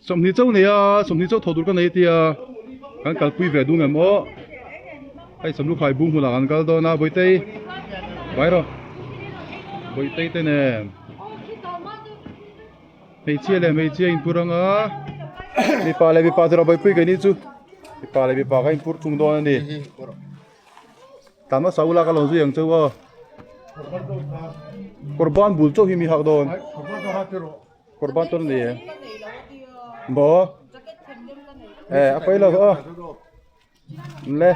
sầm ní châu này à sầm ní châu thầu tụt cái này thì kan kalpui về đúng em ó ai sầm lúc khai bung hula kan kal đó na bơi tây vai rồi bơi tây tên nè mấy chia in purang à bị pa rồi bơi pui cái này chú bị pa cái pur tung đó này tama saula ka lonzu yang châu korban bul châu himi hak don korban ton này bo apa ilo oh le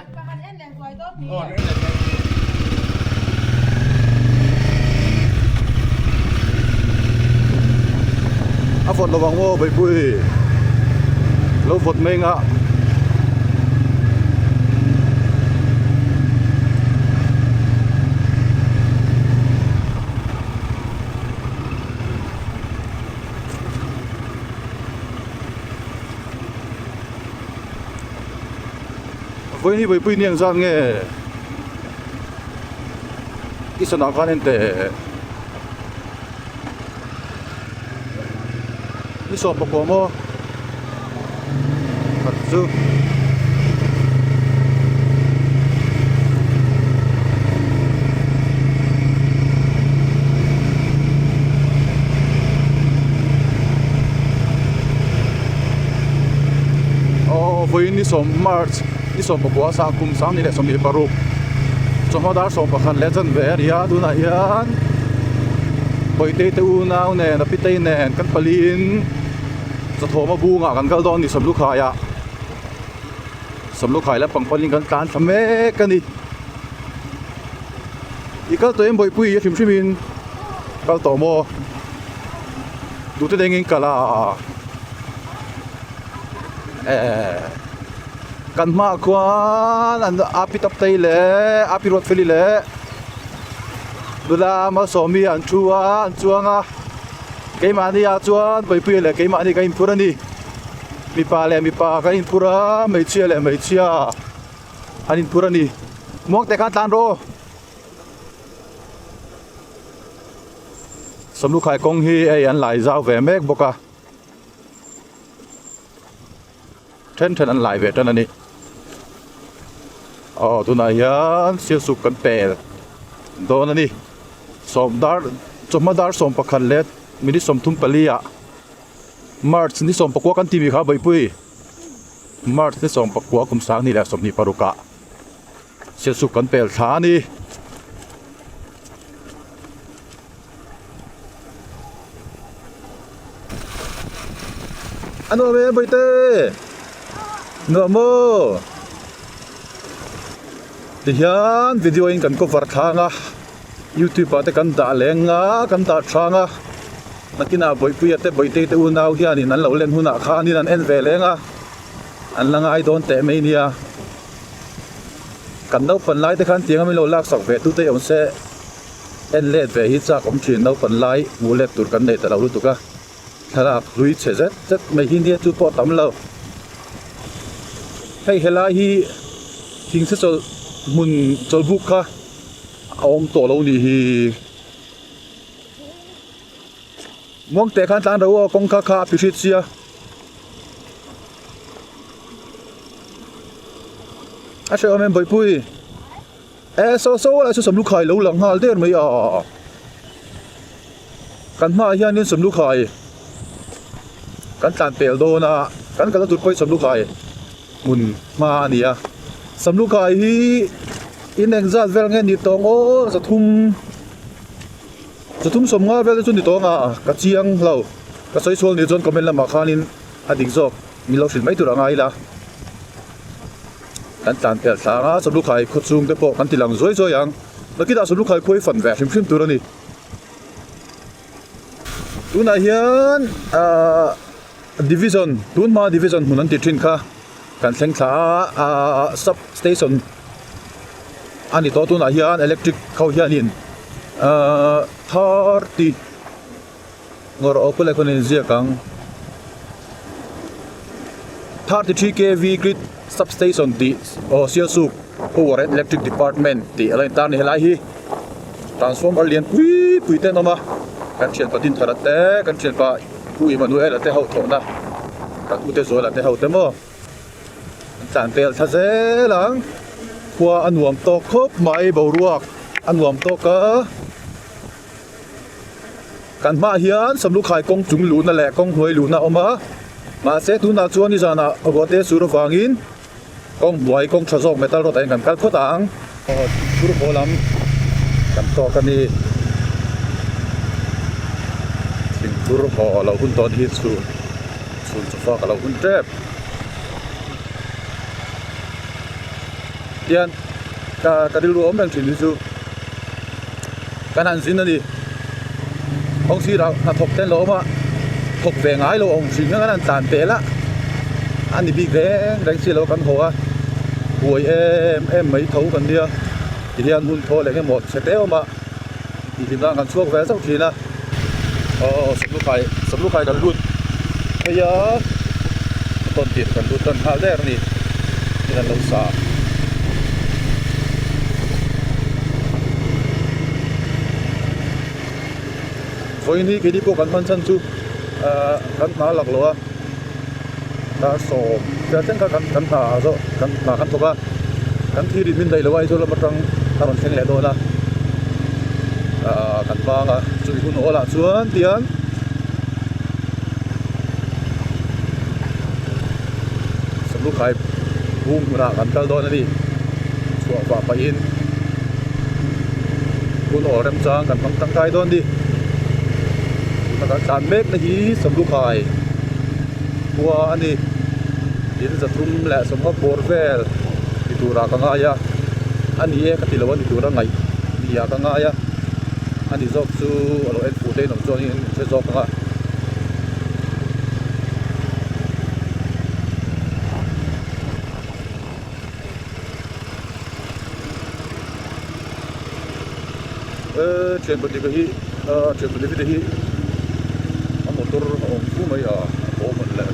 phật lo vang wo bai pui lo phật meng a với như vậy bây niềng ra nghe cái sản phẩm ăn tệ cái sọp bọc mò thật sự với như sọp Marchนี่ส่งประกวดสากุมสังนี่แหละสมีปารุกสมมติว่าส่งประคันเลจันเวรียดูนะยันไปเตะตูนาวเนี่ยนับพิเตยเนี่ยกันปลินจะโทรมาบูงอ่ะกันก็โดนนี่สำลูกขายอ่ะสำลูกขายแล้วปังปลินกันการทำเมกันดิอีกก็ตัวเองบ่อยปุ้ยชิมชิมินก็ต่อโมดูตัวเองกันละกันมากกว่าอันอาปิตับไตเล่อาปิรถเฟลิเล่เวลามาสมีอันชัวงะเกมานี่อาชัวไปเปลี่ยนเลยเกมานี่ก็อินพุระนี่มีปลาเล่มีปลาก็อินพุระไม่เชี่ยเล่ไม่เชี่ยอันอินพุระนี่มองแต่การตานโรสำลูกขายกงฮีไออันหลายเจ้าแหวแมกบอกอะเทนอันหลายเวทนั่นนี่อ๋อตัวนายยันเสียสุกันเปรโดนนี่สมดาร์จมมาดาร์สมประคันเล็ดมินิสมทุ่มปลีอะมาร์ชนี่สมประกวดกันทีมีข้าใบปุ้ยมาร์ชนี่สมประกวดคุมสังนี่แหละสมนิปารุกะเสียสุกันเปรฐานี่อันนู้นเป็นใบเต้เงาโมที่ยันวิดีโออินกันก็ฟังทางอ่ะ YouTube อาจจะกันด่าแรงอ่ะกันด่าช่างอ่ะนักกินอาบ่อยปุยแต่บ่อยเตะอุ่นเอาที่อันนี้นั่นเราเล่นหุ่นอาคานี่นั่นเอ็นเวลงอ่ะอันละไงโดนเตะไม่เนี่ยกันเราปั่นไล่แต่ขันเตียงไม่เราลากสักเวทุเตะเอาเสเอ็นเล็ดเวฮิตจากผมชินเราปั่นไล่มูเล็ดตุรกันเนตแต่เรารู้ตุกะถ้าเราลุยเฉยๆจะไม่หินเนี่ยจุดพอตั้มเราให้เฮลาฮีทิ้งเสจมุนจลบุกค่ะเอาตัวเรานี่ฮีมองแต่ขันตานเรากงคาพิชิตเสียอาเชื่อมันบ่อยปุ้ยโซอะไรสมลูกไข่เราหลังหาเดือนไม่อ่ะกันมาเฮียนี่สมลูกไข่กันตานเปลโดนะกันตุดไปสมลูกไข่มุนมาเนี่ยสำลูกไข่ฮีอินเองจัดเวลาเงี้ยนิตองโอ้จะทุ่มสมงาเวลาจุนนิตองอ่ะกระเจียงเรากระใส่ส่วนนิจนก็เป็นละมาคานินอดีตจบมีเราสินไม่ตัวไงล่ะกันตานเปลสาสำลูกไข่ขุดซุงเตปกันติลังสวยยังแล้วคิดว่าสำลูกไข่คุยฝันแหวกชิมตัวนี้ตัวนายเฮียนdivision ตุนมา division หุ่นนั้นติดทิ้งค่ะการแข่งขันsub station อันนี้ตัวตุนอาเฮียน electric เขาเฮียนิน30งอร์ออกไปเลยคนนี้เสียกัง33 kV grid substation ที่เสียสุก power electric department ที่อะไรต่างๆนี่หลายที่ transformer เลียนปุยเต้นออกมากันเชียนปะดินทารัตเต้กันเชียนปะปุยมันด้วยแล้วแต่เขาถงนะ กันอุเตโซละแต่เฮาแต่โมจานเตลทะเซหลังหัวอันหวมตกครบไม่เบารวกอันหวมตกก็กันมาเฮียนสำลูกขายกงจุงหลูนั่นแหละกงหวยหลูน่ะเอามาเซตุนาชวนนี่จานะเอาบ่เตสุรฟังอินกงหวยกงชะซอกเมตัลรถไอ้กันคัลโคตังสุรโพลัมกันต่อกันนี่สิงสุรโพเราหุ่นตอนที่สุดจะฟ้ากับเราหุ่นเจ็บเดียนก็ได้รู้ว่ามันสิ่งที่สุดการหันสินนั่นดิองค์ที่เราถกเต้นเรามาถกแหวงไอ้เราองค์สิ่งนั้นจานเตะละอันนี้บิ๊กแรงสิเรากันหัวหวยไม่เท่ากันเดียวที่เรียนหุ่นโทอะไรกันหมดเสร็จแล้วมาที่ทีมงานกันช่วงแฝงสักทีนะสำลูกไข่กันรุ่นพยาต้นติดกันรุ่นต้นข้าวแรกนี่นั่นเราสาวันนี้คิดดีพวกกันมันชั้นชูกันมาหลักลัวตาสมจะเช่นกันตาโซกันมากันทุกกันที่ริมได้เลยว่าโซเรามาตั้งถนนเส้นแหลมโดนละกันบางจุดคุณโอละส่วนเตียนสำลูกไข่พุ่งมากันกัลโดนนี่ชัวร์ฝ่าไปอินคุณโอเริ่มจางกันตั้งใจโดนดิแล้วจานเมกนะฮีสำลูกไข่บัวอันนี้ยินจะทุ่มแหละสมมติโบร์เวลที่ตัวรักง่ายอันนี้ก็ติดแล้วว่าที่ตัวรักไงดียากง่ายอันนี้จบสู่เราเอ็ดฟูเต้นของจอนี่จะจบง่ายเชื่อมปฏิบัติเชื่อมปฏิบัติmotor aku mah ya komen lah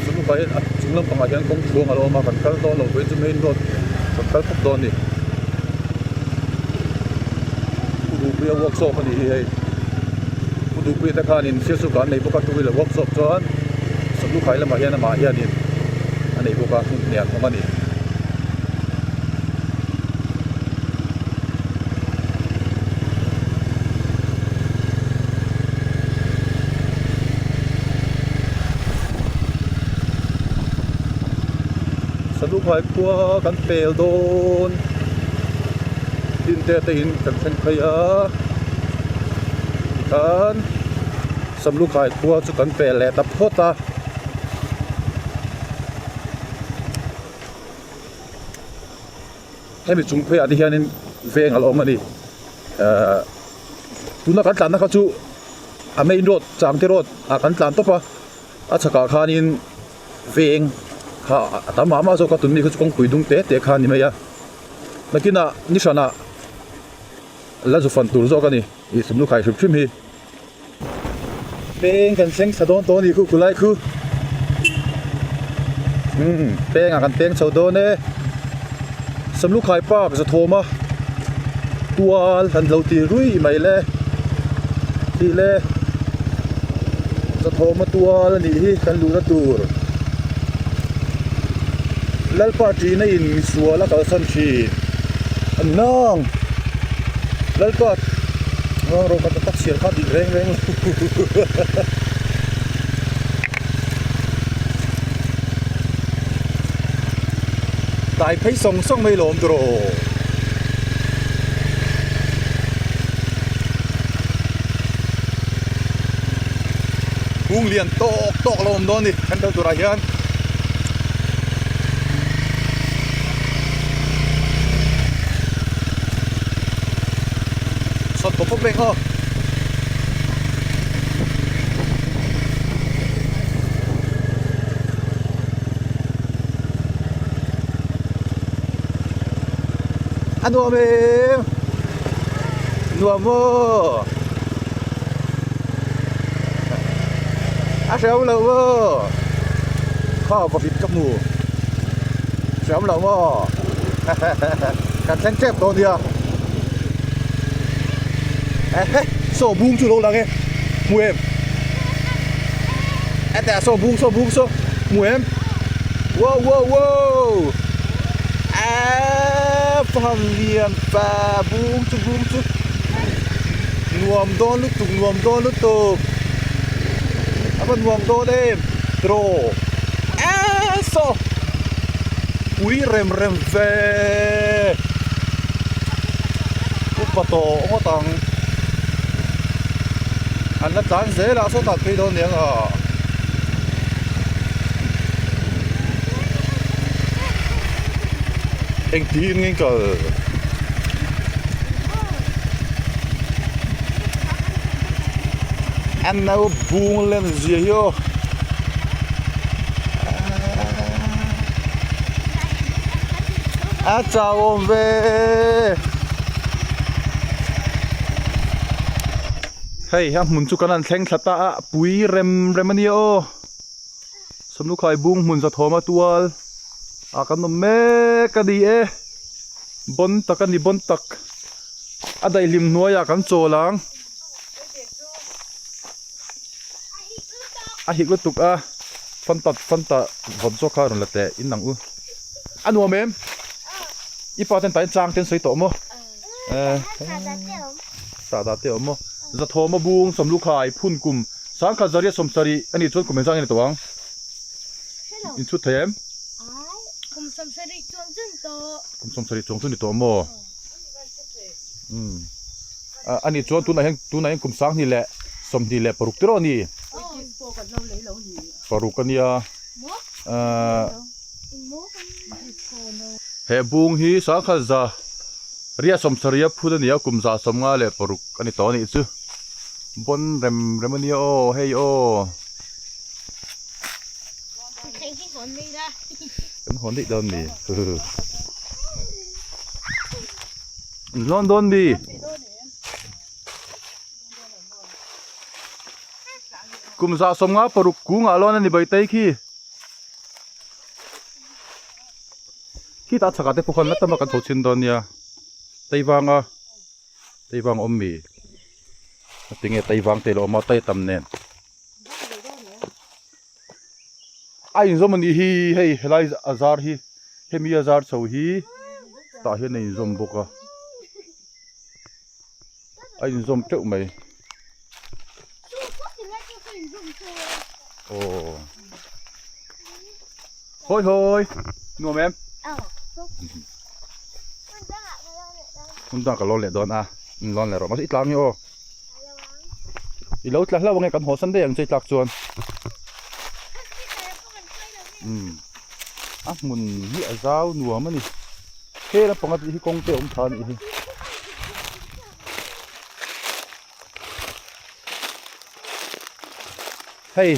semua kayak jumlah pengajian kong chuang kalau makan kal don lo itu main road kal kok don ni kudu punya workshop ni kudu punya tekanin sesukan ni bukan tu le workshop tuan semua kayak lah mahia niอันนี้พวกเขาเนี่ยของมันนี่สรุปให้พวกกันเปลโดนดินเตตินกันเส้นขยะกันสรุปให้พวกสุกันเปลแหละตับโคตาให้มีจุงเพื่อที่เฮียนินเวงอะไรออกมาดิตุนักการนักจูอเมรินโรดจามเทโรดการการตัวปะอาชกาคานินเวงข้าตามมาส่งกตุนนี่คือคงคุยดุงเตะคานิไหมยะนักกินน่ะนิชานะแล้วจะฟันตูร์โซกันนี่อีสมนุขายชุบชิมฮีเวงกันเซ็งสะดอนตัวนี้คือกุไลคือเวงกันเต็งสะดอนเนี่ยสำลูกขายป้าก็จะโทรมาตัวทันเราตีรุ่ยไม่เลยทีเล่จะโทรมาตัวแล้วนี่กันดูนะตัวแล้วป้าจีนอินสัวแล้วก็สันชีอันน้องแล้วก็เราก็จะตักเสียข้าวดีแรงตายไปส่งไม่หลอมตัวพุ่งเลียนตกลมโดนนี่ขันตัวไรยันสดปกเบ่งเหรออันนัวเมนัวโมอาเสียวเลยว่าข้าวปลาฟิตกับหมูเสียวเลยว่า กันเส้นเจ็บตัวเดียวเฮ้ยโซ่บุ้งจุดลงแล้วไงมวยแต่โซ่บุ้งมวยว้าวว้าวว้าวฟังเลียนฟ้าบุ้งจุนวมโดนลุกตุกapa nuam do dem tro so ui rem ve upato ngotang an la chan se la so ta kai do ne nga eng tin ngin ka anh nào buông lên gì yo chào ông về hey ha mun chu kanan thleng thlata pui rem ani o somlu khai bung mun za thoma tual kan no me ka di e bon tak ani bon tak adai lim noya kan cholang hik lu tuk fanta vod zo kha ron late in nang u anu mem ipa ten tai chang ten soi to mo sa da te mo za thoma bung som lu khai phun kum sang kha zaria som sari ani chon kum jang ni tawang in chu them kum som sari chong chun ni to mo ani chon tu na heng kum sang ni le som ni le paruk tro ni parukania he bung hi sa kha za ria som saria phudania kumza somnga le paruk ani to ni chu bon remani o hey o kan hon di don ni London di kumza somnga paruk ku nga lon ani bai tai khi ta chakate pukhan la tama kan thochin don ya taiwang ommi tinge taiwang te lo ma tai tamnen ai zomani hi hey helai azar hi hemi azar chho hi ta hi nei zom boka ai zom treu mai oh hoi nuam em ka lon le don lon le ro mas itlang yo ilo tla hlaw nge kan ho san de ang chei tlak chuan mun hi azau nuam ani he la pangat hi kong te than hi hey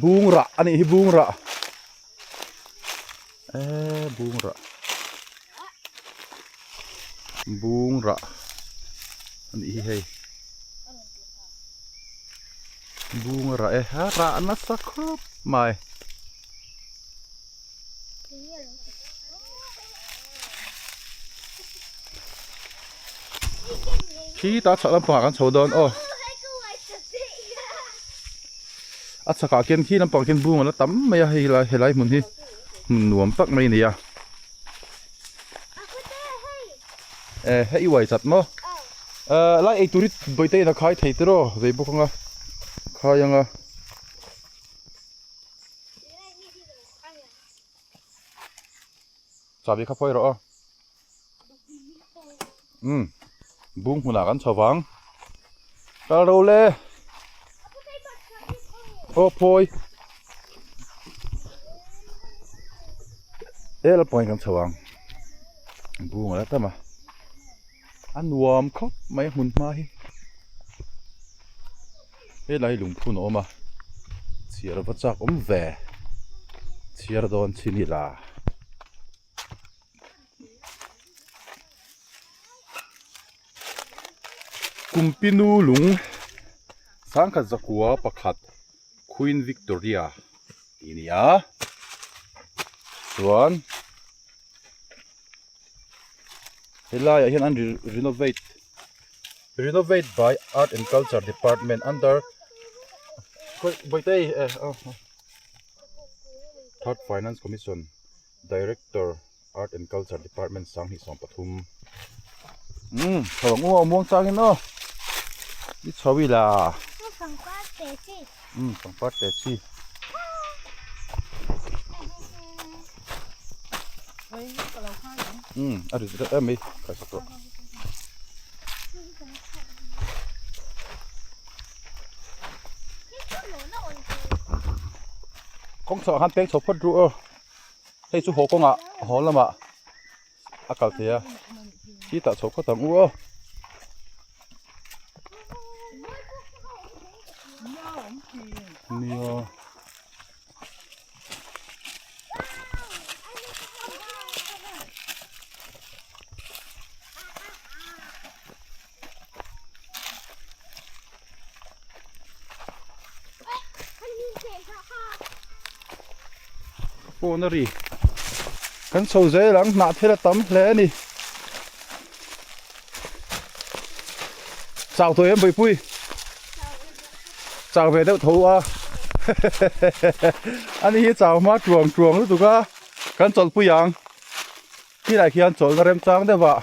bungra ani hi bungra bungra ani hi hey bungra ha ra na sakhop mai khi ta chalam pa kan chodon chaka ken khi lampang ken bunga la tam maya helai mun hi nuam tak mai ni ya hei wai chat mo lai ei turit boite na khai thei tro ve bokanga khayanga chabi kha phoi ro bung huna kan chawang ka ro le phoi el point kan chawang bung la tama an nuam khop mai hun ma hi e lai lung phun oma chiar vachak ve chiar don chini la kumpinu lung sangkha zakua pakhat Queen Victoria inia chuan Hilaya hian an renovate by Art and Culture Department under Boitei Third Finance Commission Director Art and Culture Department sang hi som pathum thawng u mong changin o ni chawi la Pangpat tesi. pangpat te chi ari da mai ka sa to kong sa han pek chopot ru o hei chu ho konga ho lama akal tia ki ta chop ko tam u o nio na ri kan so zai lang na thela tam hle ni chào tôi em bồi pui chào về đâu thấu à anh ấy chào má chuồng chuồng lúc tụi ca kan chọn pui yang khi lại khi anh chọn nó em trang đấy vợ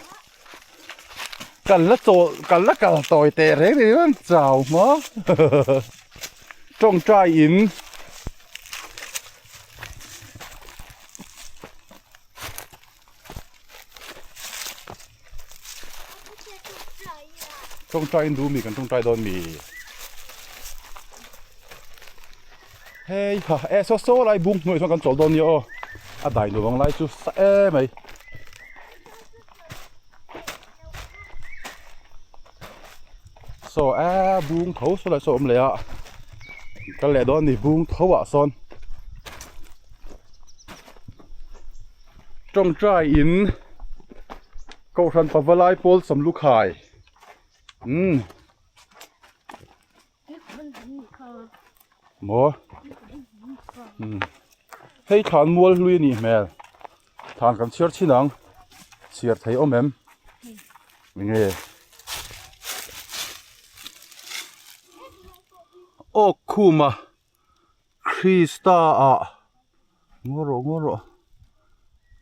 cần là cả tỏi tè đấy thì anh chào má trong trai in trong trai đủ mì còn trong trai đòn mì hey ha so lại bung người trong con chó đòn nhiều à đại đồ vòng lại chú sẽ mày so bung thấu so lại so lẹ cái lẹ đòn thì bung thấu ạ son trong trai in câu thần phật lại pol sầm lục hải mò hey than mual lui ni mel than kan chiar chinang chiar thei om em nge o kuma Krista a ngoro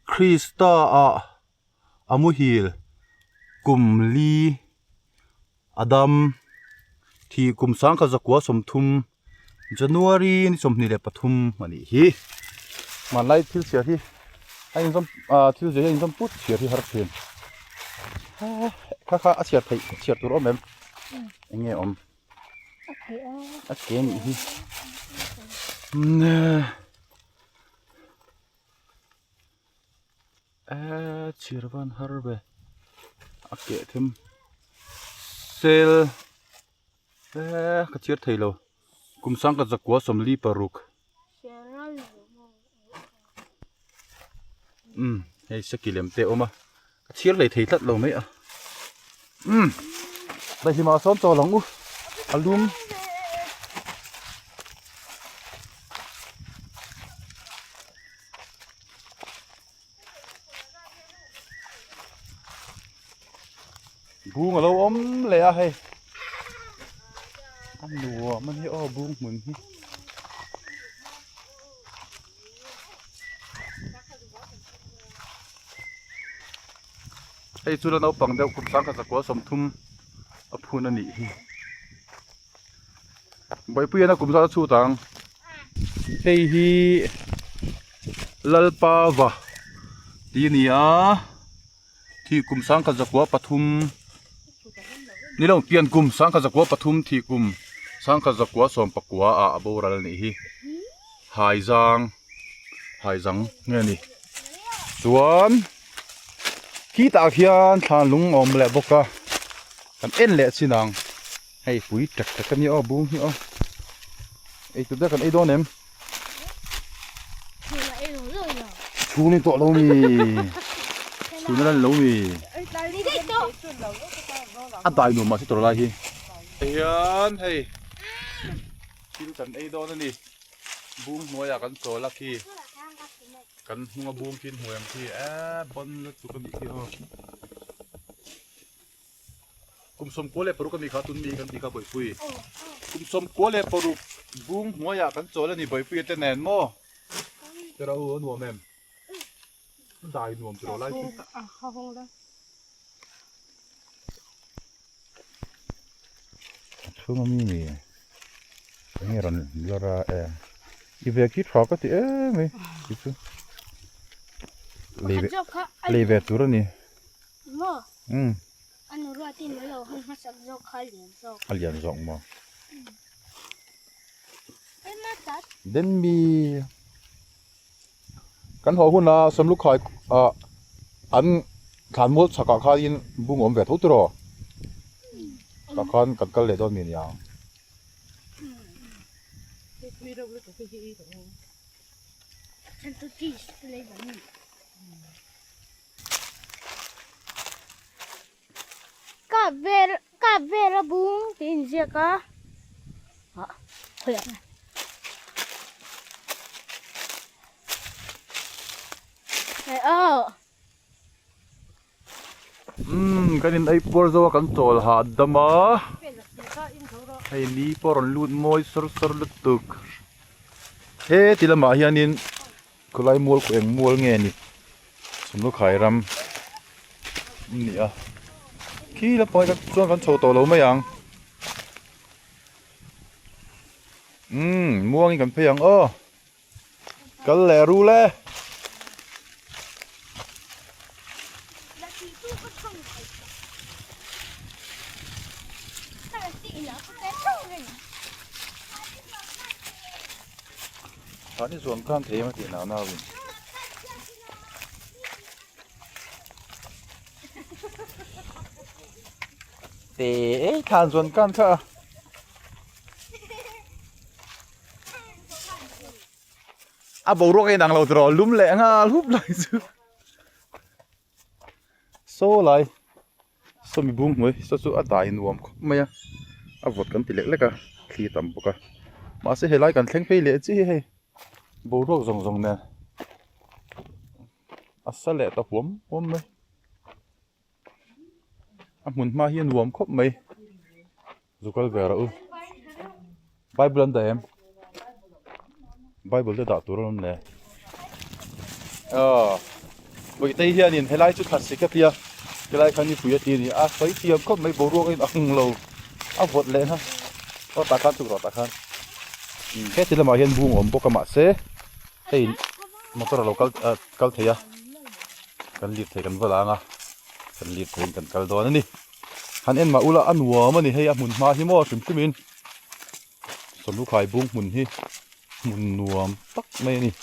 Krista a amuhil kumli Adam thì cùng sáng cả giấc quá sớm thum January ni sớm ni le pathum mani hi man lai thil sia hi ai sớm thil je ai sớm put sia hi har phen kha a sia thei sia tur om em nghe om a ke ni hi chirvan harbe a ke them sel ka chiar thei lo kum sang ka zakwa somli paruk hei sakilem te oma ka chiar lei thei tlat lo mai a dai hi ma som to long u alum buông ở lâu ôm lẹ hay ăn đùa mình hi o buông mình hi hey chu nó bằng đeo cục sáng cả quá sầm thum ấp phun anh nhỉ bởi vì nó cũng ra chu tang hey hi lalpa va đi nia thì cũng sáng cả quá pathum ni long pian kum sang ka zakwa pathum thi kum sang ka zakwa som pakwa a boral ni hi haizang nge ni chuan ki ta khian than lung om le boka kan en le chinang hei pui tak tak kan ni o bung hi o ei tu da kan ei don em chu ni to lo mi chu na lo mi a dai nu ma si tor lai hi hian hei thil kan ei don ani bung noya kan so la khi kan hunga bung kin huam thi bon la chu kan hi ho kum som ko le paru ka mi kha tun mi kan ti ka boi pui โอ้ kum som ko le paru bung mo ya kan chol ani boi pui te nen mo tera u nuo mem dai nuom chro lai เข้าห้องแล้ว chu ma mi mi ngi ron lora i ve ki thra ka ti me ki chu leve เจ้าค่ะ leve tu ro ni หม้ออันนู้นว่าที่ไม่เราให้มาสักเจ้าค่ะเหรียญโซ่ alian zong mo เอ้ยมาตัด den mi kan ho hun na som lu khai an than mo chaka kha in bung om ve tho tro ta khan kan kal le don min ya ฉันตัวที่เลยแบบนี้กับเวรบุ้งตีนเสียกะฮะเฮ้ยkan in ai por zo kan chol ha dama ai ni por lut moi sor lut tuk he tilama hianin kulai mol ko eng mol nge ni som lu khai ram ni a ki la poi ka chuan kan chho to lo mai ang muang i kan pe ang kal le ru leนี่ส่วนข้างเทมาที่หนาวหนาววินเตะทานส่วนก้านค่ะบอกรกไอ้นางเราตรอลุ่มแหลงลุบเลยซึโซ่เลยโซ่มีบุ้งมั้ยโซ่อัดได้นวมไม่อะวดกันติเล็กเล็กอะขี้ต่ำปกะมาเสียไล่กันเท่งไปเละจี้ให้บูรกซงเนี่ยอัศเลตะหัวไหมหมุนมาเฮียนหัวครบไหมจุกเวรไบเบิลเดมไบเบิลเดด่าตัวเราเนี่ยบางทีเฮียนี่ให้ไล่จุดขัดสิกับเฮียให้ไล่คันนี้ผู้ยตีนี่ไปเทียมครบไหมบูรกไอ้อังเราวดเลยนะก็ตาคันจุกรอตาคันแค่ที่เรามาเห็นบุ้งอมปกมาเซ่ไอ้มอเตอร์เรากัลเทียกันรีบเทกันเวลากันรีบเทกันกัลโดนนี่ฮันเอ็นมาอุลาอันวัวมันนี่ให้หมุนมาที่มอสิมมินสมลูกไข่บุ้งหมุนที่หมุนนัวตักไม่นี่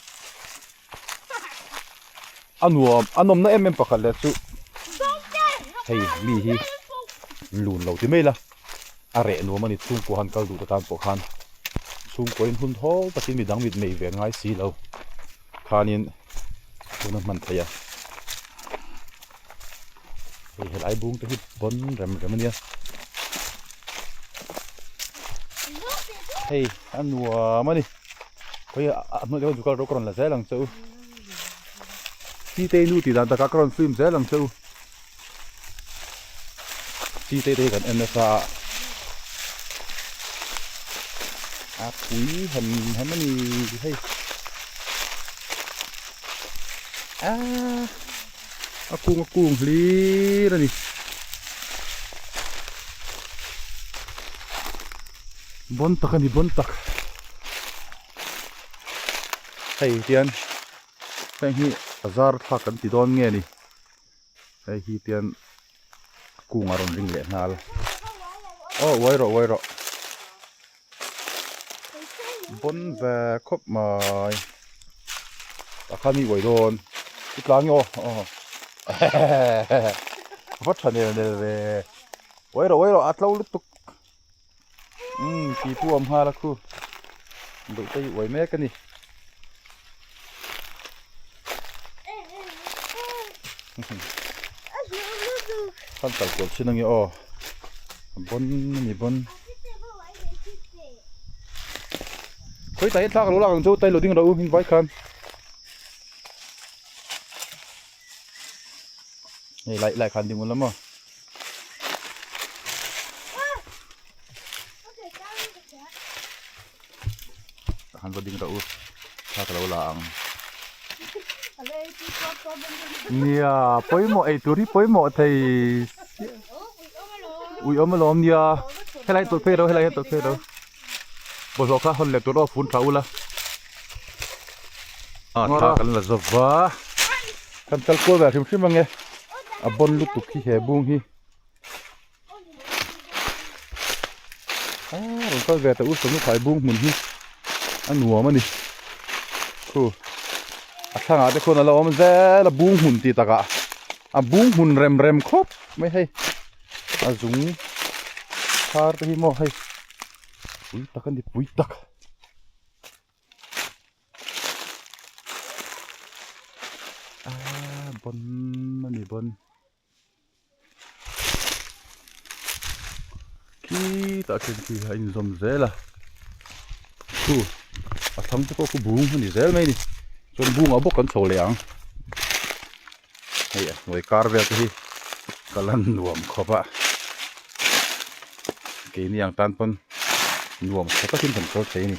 อันวัวอันนมนั่นเอ็มปักเลสุให้มีที่ลุนเราที่ไม่ละอะไรนัวมันนี่ทุ่งกูหันกัลดูตะการปกหันสุ่มกวนหุ่นท้อปะทินมีดังวิดไม่เวียงง่ายสีเราคานินตัวนั้นมันเทียเห็นไอ้บุ้งตัวที่บนแรมมันเนี่ยเฮ้ยอันนัวมันนี่เฮ้ยอันนู้นเดี๋ยวจุกเรากรอนละเซลังเจ้าที่เตนูที่ด้านตะกรอนฟิล์มเซลังเจ้าที่เตกันเอ็นเอฟอาปุ๋ยเห็นมันนี่ให้กุ้งลีแล้วนี่บนตักนี่บนตักให้เตียนให้ฮีazarทักกันติดอนเงี้ยนี่ให้ฮีเตียนกุ้งอารมณ์ริงเละนาลไว้รอบนแวครบมาตะข้ามีไว้โดนอีกหลังโย่วัดชนเนี่ยไว้รออัดเราลุกตุกปีผู้อมหาละคู่ดูไปไว้แม่กันนี่ขั้นตอนกดชิ้นนึงอยู่บนนี่บนคุยแต่ถ้าเราลังจูไตหลุดดิ้งเราหิ้งไว้กันนี่ไล่คันดิ้งหมดแล้วมั้ง หันบดิ่งเราถ้าเราล้างเนี่ยปอยหมอไอตัวที่ปอยหมอไทยอุ้ยเอามาล้อมเนี่ยให้ไรตัวเพศเราให้ไรตัวเพศเราบทสอบข้าคนเล็กตัวรอฝุ่นเท้าละถ้ากันละจะว่ากันตะโกนแบบที่มั้งไงบนลูกตุกขี้แหบุ้งฮีเราก็แบบแต่อุ้ยสมุนไพรบุ้งเหมือนฮีอันหัวมันนี่คู่ถ้าหากแต่คนเราเอามันแย่ละบุ้งหุ่นตีตะกะบุ้งหุ่นเร็มครบไม่ให้จุงพาร์ที่มอให้ปุยตะกันดิปุยตะบนมันนี่บนขี้ตะเข็นขี้ให้สมเสละคู่ทั้งพวกกูบุ้งมันนี่เสละไหมนี่จนบุ้งเอาบกกันโฉลียงเฮ้ยหน่วยการเวทีกำลังหน่วมขบะกีนี่อย่างตันปนหน่วมเขาก็ขึ้นถึงเขาใช้นี่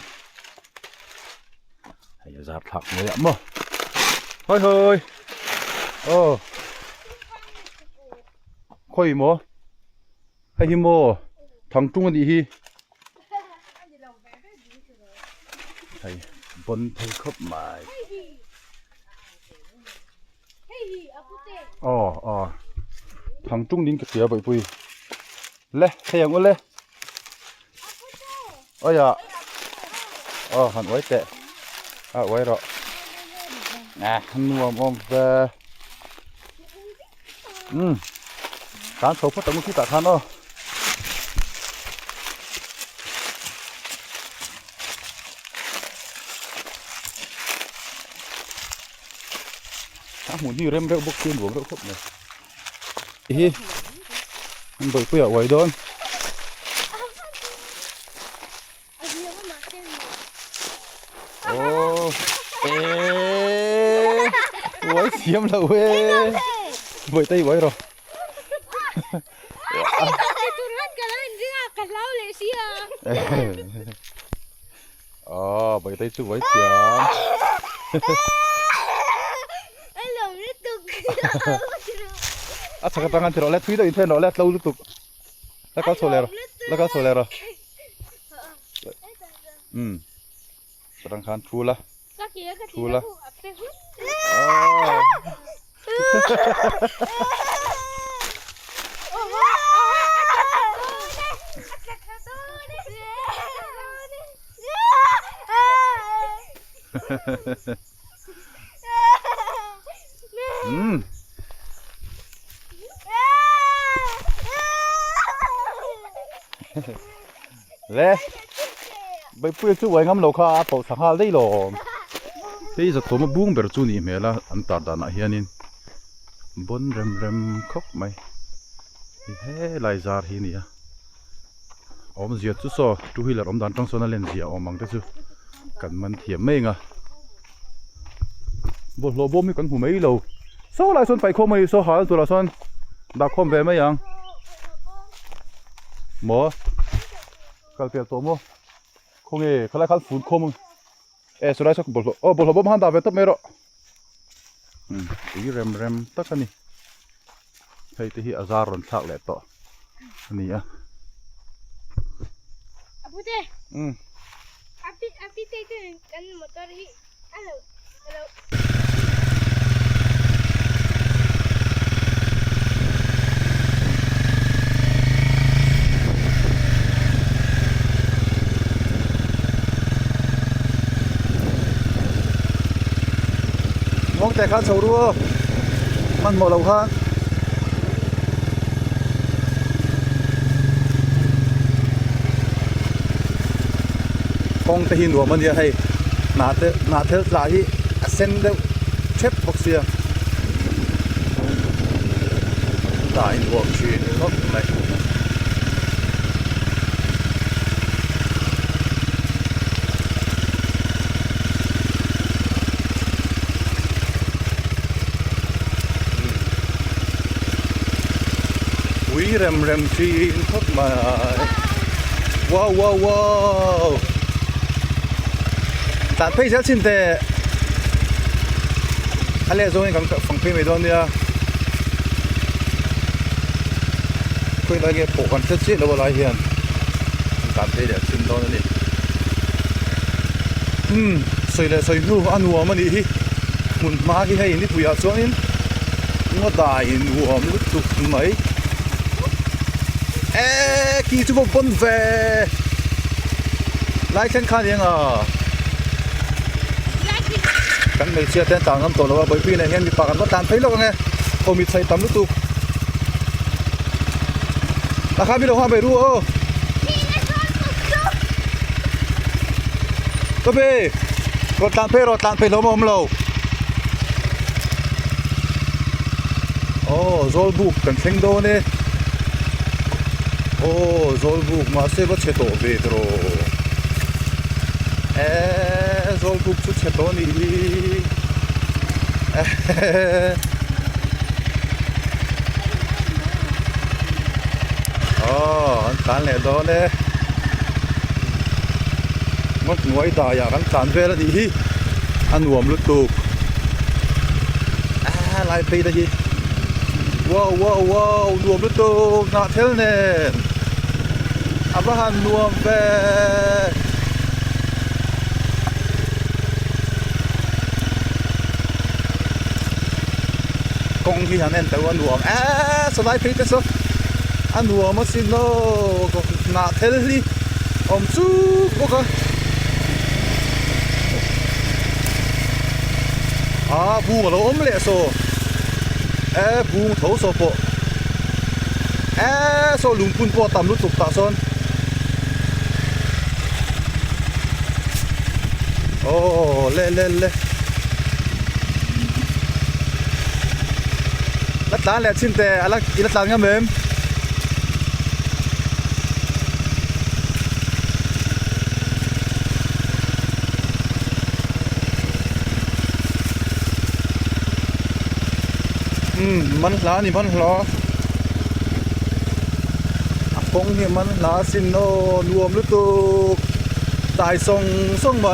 ให้ยาจับผักเลยอ่ะมั้งเฮ้ยโอ้ค่อยมั้งให้หิมอทางจุ้งกันดีฮีให้บนให้ครบหมายทางจุ้งดินกระเสียไปปุยเล่ใช่ยังวะเล่อย่าหันไว้แตะไว้รอนัวมอมเบการโซ่พัดตะมุที่ตะขันหมุนนี่เริ่มบุกขึ้นหัวเริ่มครบเลยมันเปิดเปลือกไว้โดนโอ้ไว้เสียมแล้วเว้ยไว้ไต้ไว้หรอไว้ไต้จุไว้เสียมสักตั้งกันเถอะแล้วทุยได้อินเทอร์เน็ตแล้วเราลุตุกแล้วก็โซเลอร์ตั้งคันทูละเล่ไปเพื่อช่วยงำเราค่ะปกสังหารได้หรอที่จะตัวมาบุ้งเบอร์จูนี่เมื่อละอันตัดด้านไหนนี่บนเร็มครบไหมเฮ้ลายซาร์ที่นี่อ่ะมันเสียจุดซ้อดูให้ละดันต้องโซนเลนเสียมังแต่จู่กันมันเทียมไม่ไงบนโลบมีกันหูไม่เราโซ่ลายส่วนไปคมไม่โซ่หาตัวละส่วนดักคมไปไหมยังหมอก็เปลี่ยนตัวมั้งคงเขาไล่ขั้นฝุ่นคมสุดท้ายสักบทบมันดาเวตับไม่รออีเร็มตักนี่ให้ที่อาซาร์รอนชักแหละต่อนี่อ่ะอาเต้อาเต้กันมอเตอร์ฮีฮัลโหลมองแต่ข้าโชว์ดูมันหมดแล้วค่ะกองตะหินหัวมันเยอะให้นาเทสลายเส้นเดียวเชฟบ็อกเซียตายหัวชีนก็ไม่เร็มชีนเข้ามาว้าว tạt phê sẽ xin tệ anh lẽ rồi càng phẳng phê mấy đòn đi à quay lại cái bộ còn chất chết đâu lại hiện tạt phê để xin đòn này soi nu ăn uống mà đi muốn má cái hay đi tụi ăn xuống nó đại uống lúc tụt mấy kỳ chú bộ bún về lại chân khănยังกันไม่เชื่อแต่ต่างกันตัวแล้วว่าปีนี้เห็นมีปากกันว่าตามไปแล้วไงเขามีใส่ตำลูกตุกราคาพี่เราห้าไปรู้ก็ไปรถตามไปเราไม่เราโอ้โซลบุกกันเซ็งโดนี่โอ้โซลบุกมาเซฟเชโตเบโตรโซลบุกชุดเชโตนี่การเล่นโดนเนี่ยงดงวยตาอยากกันการเวลาดีอันหวมลุกตุกลายปีตะกี้ว้าวหวมลุกตุกน่าเท่าเนี่ยอับหันหวมเบกงที่หันเน้นแต่ว่าหวมสบายปีแต่สุดอันหวมมาสิโนก็น่าเท่าเลยจูก็บูมาแล้วเลยโซบูมาทั่วโซปะโซลุงปุ่นปอตามลุตุกตาซอนโอ้เล่ลัดล้านแหละชิ้นแต่อะไรกินลัดล้านกันเบมมันล้านี่มันล้ากงเนี่ยมันล้าสินโนรวมหรือตัวตายส่งไป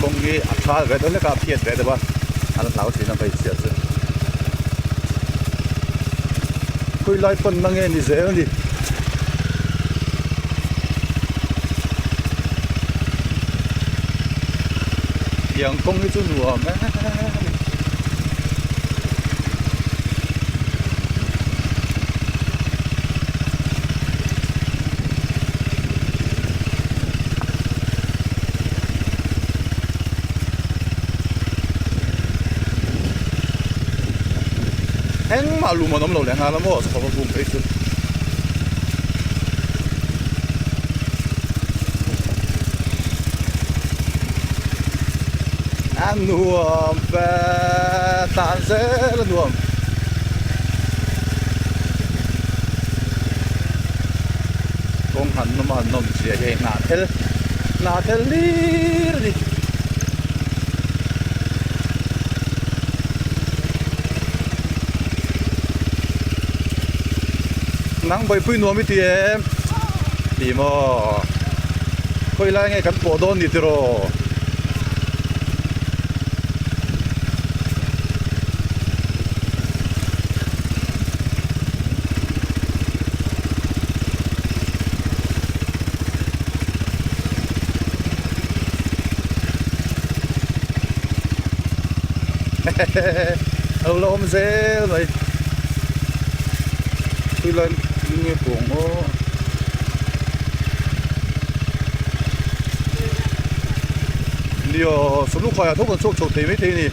กงนี้อัดชาไปตัวเล็กกับเพียรไปแต่ว่าอันนั้นเราสินำไปเสียสิคุยไล่ปนนั่งเงินดิเสียดิยังกงนี้จุนหัวแม่แห้งมาลุมมาน้ำเราแรงงานแล้วมั้งสภาพลุมไปสุดอันนวมเปตานเซลนวมกงหันน้ำมันน้ำเสียเองนาเทลลีดินังใบปุ้ยนัวไม่เตี้ยดีมั้งคุยอะไรไงกันปวดโดนนิดเดียวเอาลมเซลเลยคุยเลยnghe buồn ô điều số lúc khỏi thuốc còn sốt sốt thì mấy thế này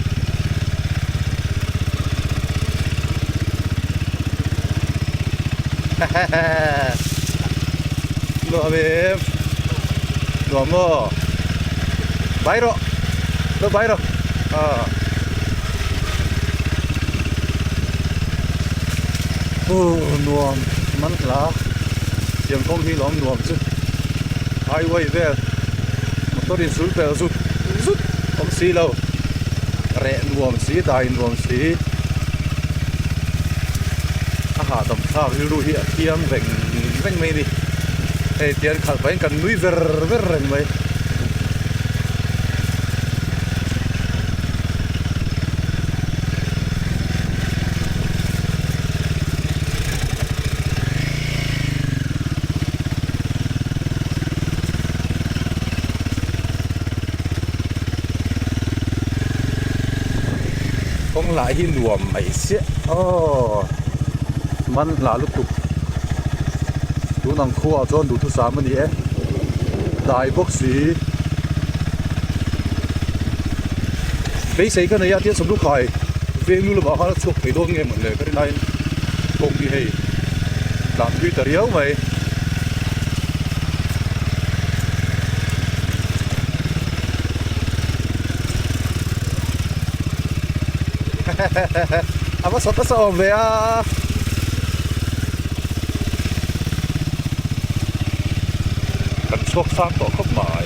lo về lo mơ bay rồi nó bay rồi nuôngมันล้ายังคงที่ล้อมนวมซึ่ง highway vel motorin sul pel zut zut om si lo re nuam si dai nuam si a ha dam thak ru hi thiam veng veng mai ni he tian khal pain kan nui ver ver reng mai phong lại hi nuam mai se man la lu tu tu nang khua chon du thu sa mani e dai box si be sei ka na ya tian som lu khai ve nu lu ba ha chok thei don nge mon le ka nai kong di hei lam pi tar yau mai apa sota sa ove a kan chok sa to khop mai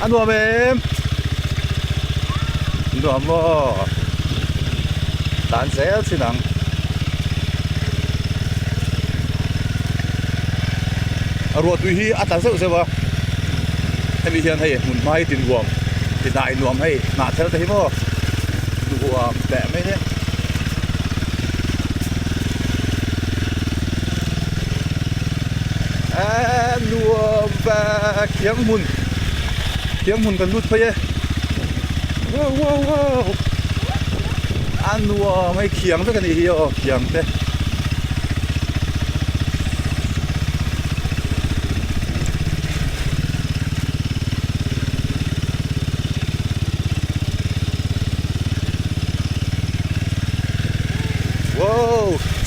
anu em anu mo tan sẽ xin nặng ruột tùy hi ăn tan sẽ ba hay hiện hay muốn mai tiền guam thì đại nuông hay nã theo thấy mò guam bẻ mấy thế nuông và kiếm mun cần lút phải wow wow wow ăn nuông hay kiếng với cái này hiểu kiếng thế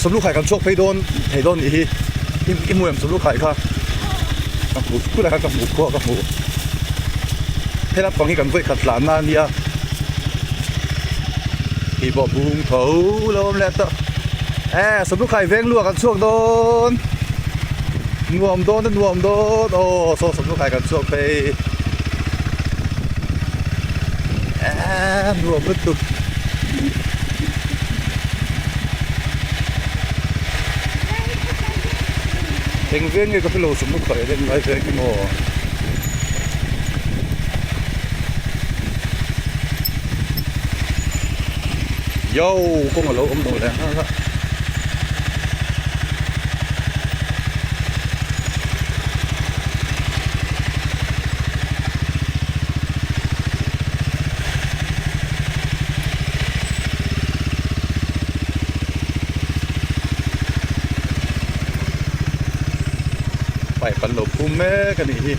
สมลูกไข่กันชกไปโดนไถโดนอีอีมวยสมลูกไข่ค่ะกับหมูพูดอะไรกับหมูคั่วกับหมูให้รับของที่กันไว้ขัดหลานนานเนี่ยที่บอกบุ้งเขาลมแล้วต่อสมลูกไข่เว้งลวกกันช่วงโดนนวมโดนโอ้โซ่สมลูกไข่กันช่วงไปนวมลึกตุกเองเวียนไงก็พี่โลสมมุติไปเล่นไว้เพื่อกี่โมโย่ก็มาโลอมโดนแล้วไปปันหลบพุ่มแม่กันนี่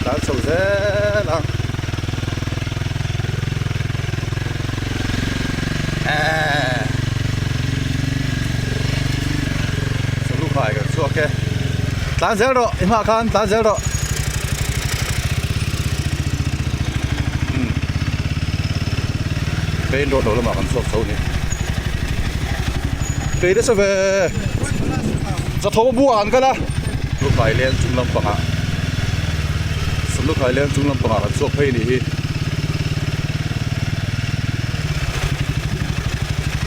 đã sầu dễ lắm sầu lúc phải cái số kia tán dễ rồi em hạ can tán dễ rồi bên độ là mà còn số xấu này cái đấy sao vềจะโทรบวกกันละลูกไปเลี้ยงจุงลำปางสำลูกไปเลี้ยงจุงลำปางกันช่วงเพลนี่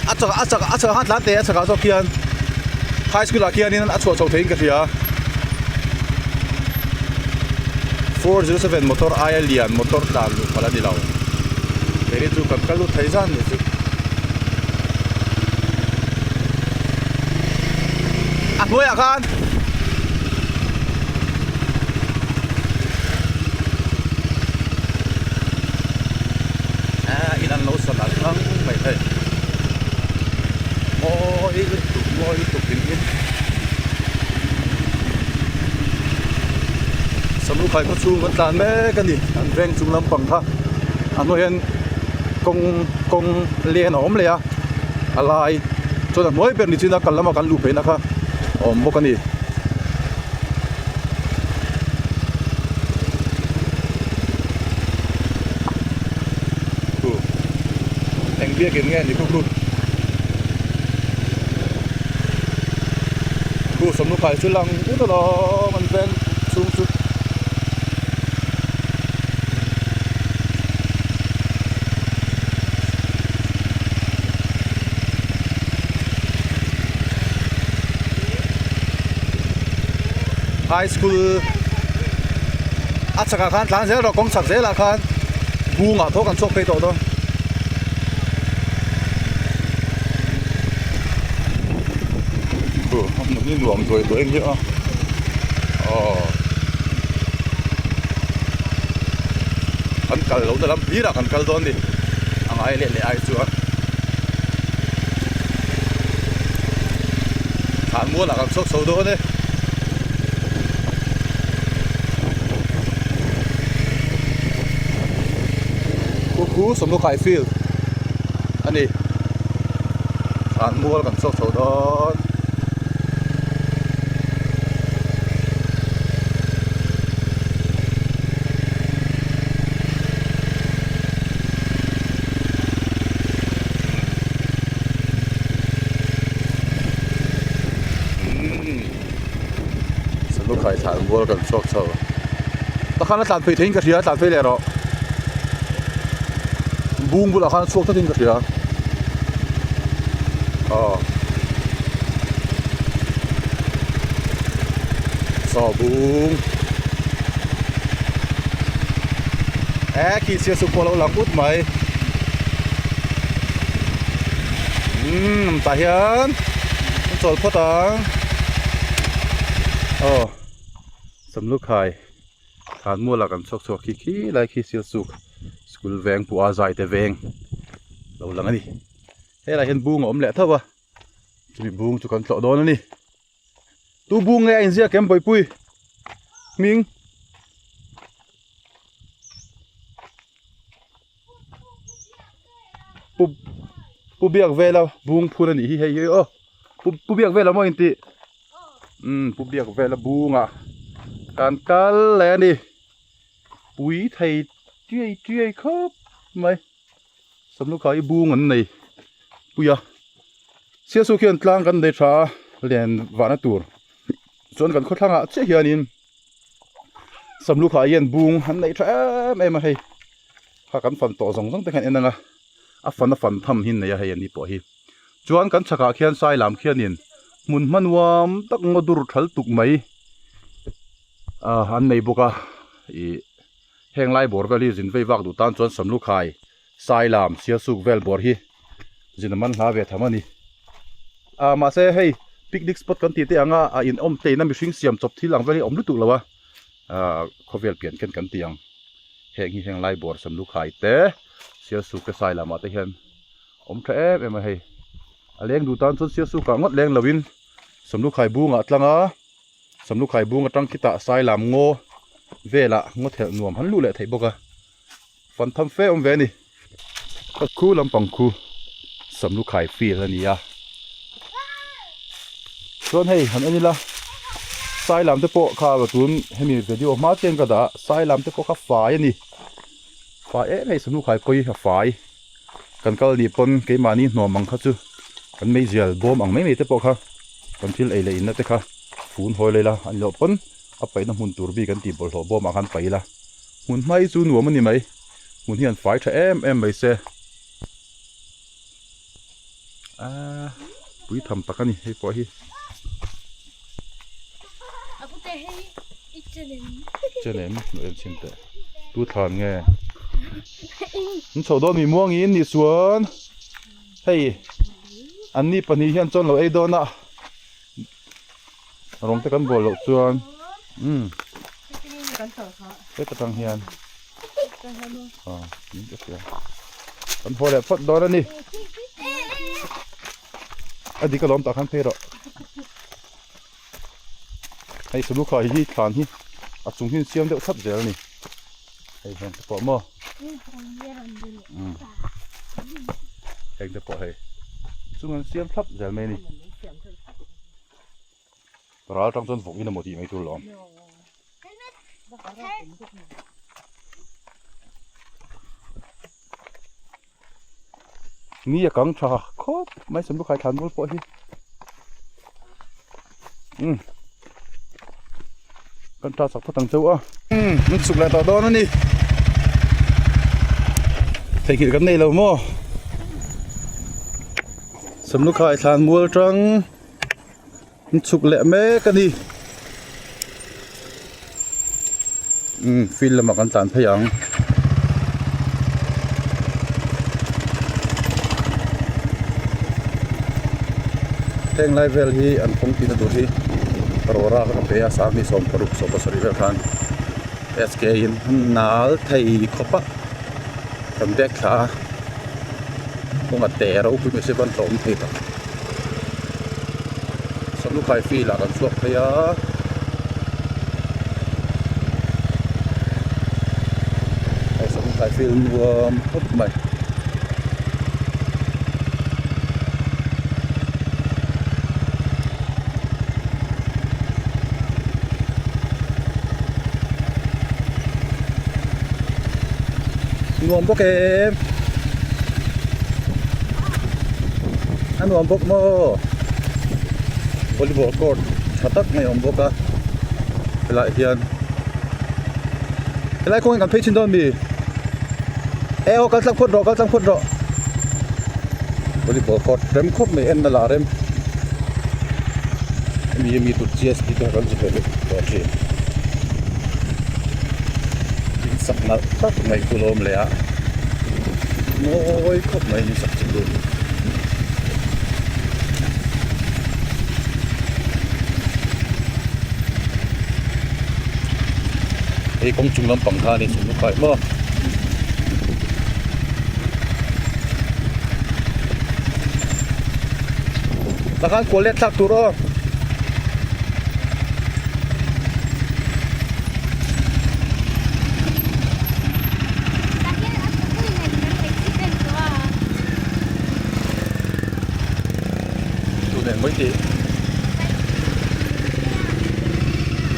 อาจจะหัดล้านเตะอาจจะเขาชอบเขียนไฮสคูลเขียนนี่นั่นอาจจะชอบเทงกันเสีย407 motor Alien motor dan lu pala dilaw pero tu kapkalu thaisan ni Boy akan ilan lo sa lang may thay ngồi tục bình yên sắm lúc khai có chu vẫn tàn mẹ cái gì anh ven trung lâm bằng ha anh nói hiện công liền ốm liền à lại cho nên mỗi bên đi trên đó cần làm cần lụp hếtนะคะốm bốc cái gì anh biết cái nghe gì cũngกูสมนุขายชุดลังอุตลอมันเป็นสูงสุดไฮสคูลอัศกาคันหลังเสียเรากองสักเสียละคันบูงอ่ะทกันโชคไปต่อตัวหนุ่มนี่หลวมตัวเองเยอะอันกัลเราแต่ละปีละกันกัลโดนดิอังไอเล่ไอชัวฐานมัวละกันโซโดนดิกูสมรู้ขายฟิลอันนี้ฐานมัวละกันโซโดนลูกไข่ฐานวัวกันชอบเช่าตะขันฐานไฟทิ้งกระเทียฐานไฟเลยหรอบุ้งบุหรี่ขันชอบทิ้งกระเทียสอบุ้งขีดเสียสุกพอเราหลังอุดไหมตาเฮียนจอดพ่อตังสำลูกไข่ฐานมัวหลักกันชกขี้ไล่ขี้เสียสุกสกุลแวงปูอาใจแต่แวงเราหลังอันนี้ให้เราเห็นบุ้งอมแหละเท่าปะจะมีบุ้งจุกันเจาะโดนนี่ตู้บุ้งไงอินเสียเก็มปปุยมิงปูเบียกเวลาบุ้งพูดนี่ให้เยอะปูเบียกเวลาไม่อินติปูเบียกเวลาบุ้งอ่ะการกัลแลนี่ปุ๋ยไทยเจี๊ยครับไหมสำนุกขายบุ้งอันไหนปุยอ่ะเสียสุขียนกลางกันได้ช้าเรียนวานตัวส่วนกันคนทางอ่ะเชี่ยนินสำนุกขายเย็นบุ้งอันไหนช้าไม่มาให้หากันฝันต่อสองตั้งแต่กันเองนะฝันทำหินในให้ยันนี่ปอยจวนกันชักเขียนสายลำเขียนนินมุนมันวามตักงดูรุทัลตุกไหมอันในบุกะแห่งไล่บอร์เวลีจินไฟวักดูตานจวนสำลูกไข่สายลามเสียสุกเวลบอร์ฮีจินมันหาเวทามันนี่มาเซ่ให้ปิกนิกสปอตกันตีเตียงอินอมเตนั่นมีชิงเสียมจบที่หลังเวลีอมลุตุกแล้ววะเขาเวลเปลี่ยนกันเตียงแห่งไล่บอร์สำลูกไข่เตะเสียสุกกับสายลามมาเตะเห็นอมแท้เอ็มให้เลี้ยงดูตานจนเสียสุกงดเลี้ยงลวินสำลูกไข่บูงตั้งสำลูกไข่บุ้งกระตั้งคิตาสายลำโง่เวละงดแถวหน่วมหันลู่แหละไทยบกะฟันทำเฟอมเวนี่ก็คู่ลำปังคู่สำลูกไข่ฟีแล้วนี่ส่วนให้หันอันนี้ละสายลำเตโปข้าวตุนให้มีวิดีโอมาเจนกระดาสายลำเตโปข้าฝ่ายนี่ฝ่ายให้สำลูกไข่ปุยฝ่ายกันก็รีบปนเกี่ยมานี่หน่วมมังคัดจูกันไม่เจียลบอมอังไม่เตโปข้ากันที่เลยอินนั่นเตข้าฟูนหอยเลยละอันหลบปนเอาไปน้ำหุ่นตูร์บีกันตีบอลหัวบอมากันไปละหุ่นไม่จูนหัวมันนี่ไหมหุ่นที่อันไฟจะเอ็มไปเซ่ปุ้ยทำตะกันนี่ให้ปล่อยเจเนมหนูเอ็มชินเตะตู้ทานไงนี่ชาวดอนมีม่วงอินนี่สวนเฮ้ยอันนี้ปนีเฮียนจนเราไอ้โดนอ่ะลงตะกันบอลหลบจวนเฮ็ดตะกังเฮียนนี่ก็เสียกันพอแล้วพอดอนนี่ adi ka lom ta khan phero ai sulu khai hi than hi a chung hin siam deuh thap zel ni ai hen po mo heng te po hei chung an siam thap zel mai ni ral tang chon vok in mo ti mai tu lom ni a kang tha khop mai sulu khai than bol po hi kan ta sak tang chau a mun suk la ta don ni thei ki kan nei lo mo sum lu khai than mual tang mun suk le me ka ni fil la ma kan tan phayang teng lai vel hi an phong ti na du hi rora ka pe a sa mi som paruk so pa sari vel khan sk in nal thei khopa kam dek tha kung a te ro pu me se ban tom thei ta sam lu khai fi la kan suak phaya ai sam lu khai fi nuam hop mai nuông bốc em anh nuông bốc mơ volleyball court thật tắc ngày ông bốc à lại hiền lại không anh cảm thấy trên đó mì eo các sang phút rồi volleyball court rem khóc mày em là rem mi tụt chia đi cái con gì vậy đó chị sắc nát tắc mày cứ lôm lẹ ngồi khóc mày như sắc chim luôn cái công chúng lắm bằng tha đi xuống khỏi mơ ta kan kulit tak turo mới chị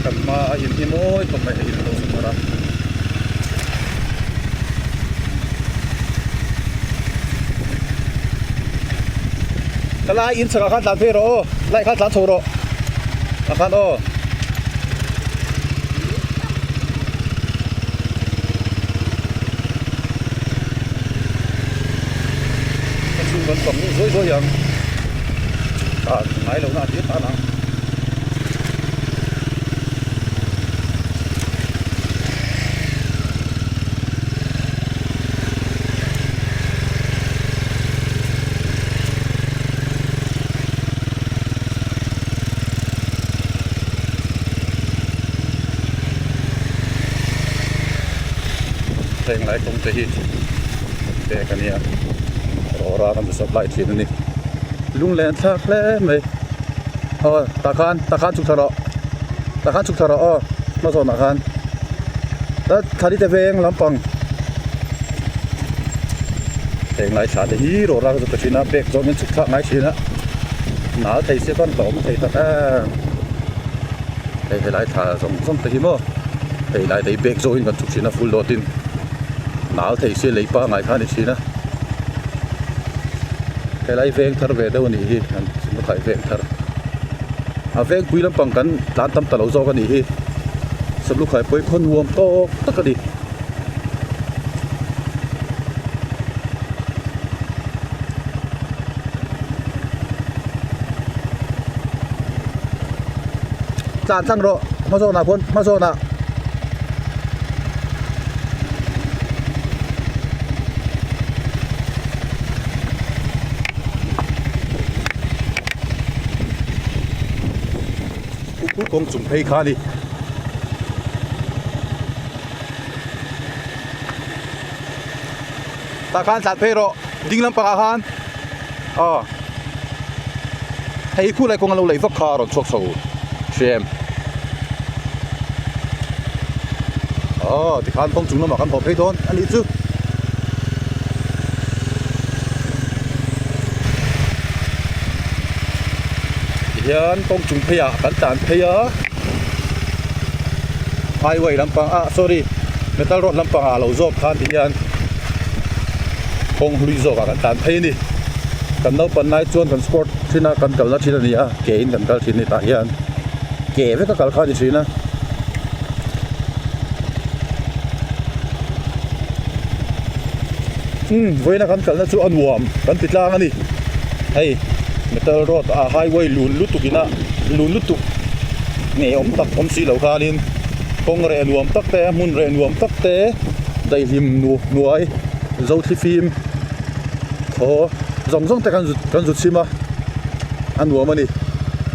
cầm mà yên thì môi cầm mày yên đâu xong rồi cái lá yên sẽ khát làm thế rồi lại khát làm sầu rồi khát ô cái xung quanh cầm rối rối vậy máy lâu na tiếp ta nào thèn lại không thể hít để cái này rồi ra làm supply chain này lung len thak le mai ta khan chuk tharo ma so na khan ta thari te veng lampang teng lai cha de hi ro ra ka china bek zo men chuk thak ngai china na thei se ban tom thei ta thei lai tha som te hi mo thei lai dei bek zo in kan chuk china full lotin na thei se lei pa ngai khan ni china cái lấy veng thar về đâu nỉ hi anh xin phải veng thar à veng quý lắm bằng cắn tán tâm tàu do cái nỉ hi sắp lúc phải quay con huom to tất cả đi tràn sang rồi mà sao nào quân mà sao nào công chúng thấy khá đi ta khan sát phê rồi đinh lâm bạc khan hay khu lại con lâu lấy vóc car rồi chọc sầu xem thì khán không chúng nó mà khán hộp hay thôi anh đi chứ hiện công chúng thấy à cắn tàn thấy á highway Lampang sorry metal road Lampang lâu dọc khan thì hiện công lùi dọc cắn tàn thấy đi cần đâu phần này chuan cần sport xin na cần cầu nó chỉ là gì kể in cần cầu chỉ này tại hiện kể với các cầu khan thì xin na với là cần cầu nó chú ăn warm cần tịt lang anh đi hey metal road highway lún lút tục nghe ông tắc ông xí lâu khan in công rèn warm tắc té mun rèn warm tắc té đầy him nuôi dâu thi phim thô rong te kan rut sima an nuam ani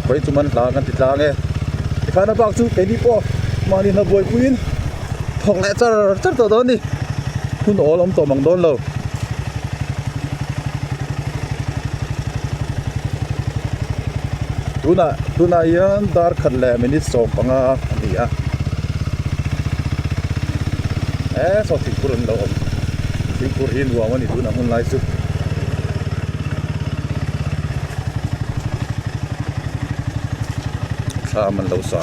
koi chuman la kan titla nge khana bak chu ke ni po mani na boy puin thong le char to don ni hun olom to mang don lo tuna yan dar khalle minute so panga ani so thingpurun lo thingpur hin nuam ani tuna mun lai chu mình lâu xả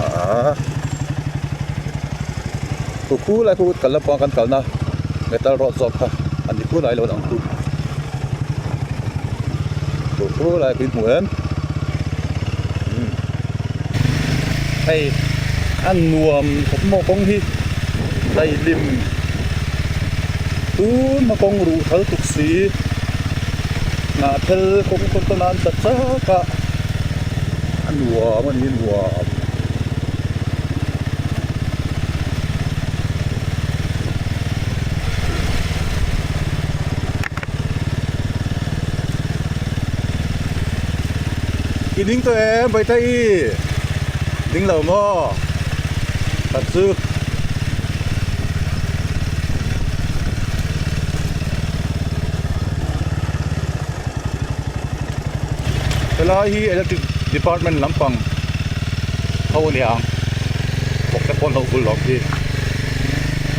khu lại khu cần là phong cần na người ta rót giọt ha anh đi khu lại lâu đằng khu lại bị muộn hay ăn nuông cũng một con hi đầy lim mà con rủ thở tục xí ngã thel cũng con ăn chặt cả nuam ani nuam ining to em bai tai ding lo mo thật sự Kalau hi electric department Lampang hau liang bok te pon lo bul lok hi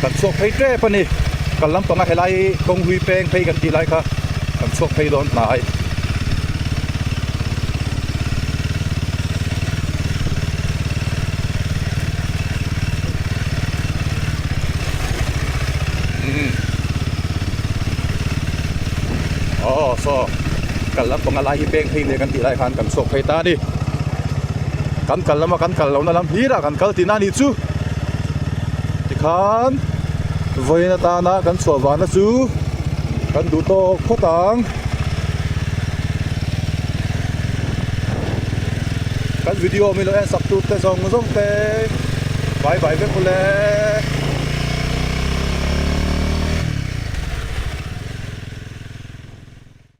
kan sok phei tre pani kan Lampang a helai kong hui peng phei kan ti lai kha kan sok phei don nai so kan Lampang a lai hi peng phei le kan ti lai khan kan sok phei ta đi kan kal lama kan kal lo na lam hira kan kal tina ni chu ti khan voina ta na kan so wa na chu kan du to khotang kan video mi lo en sak tu te song te bye bye ve kule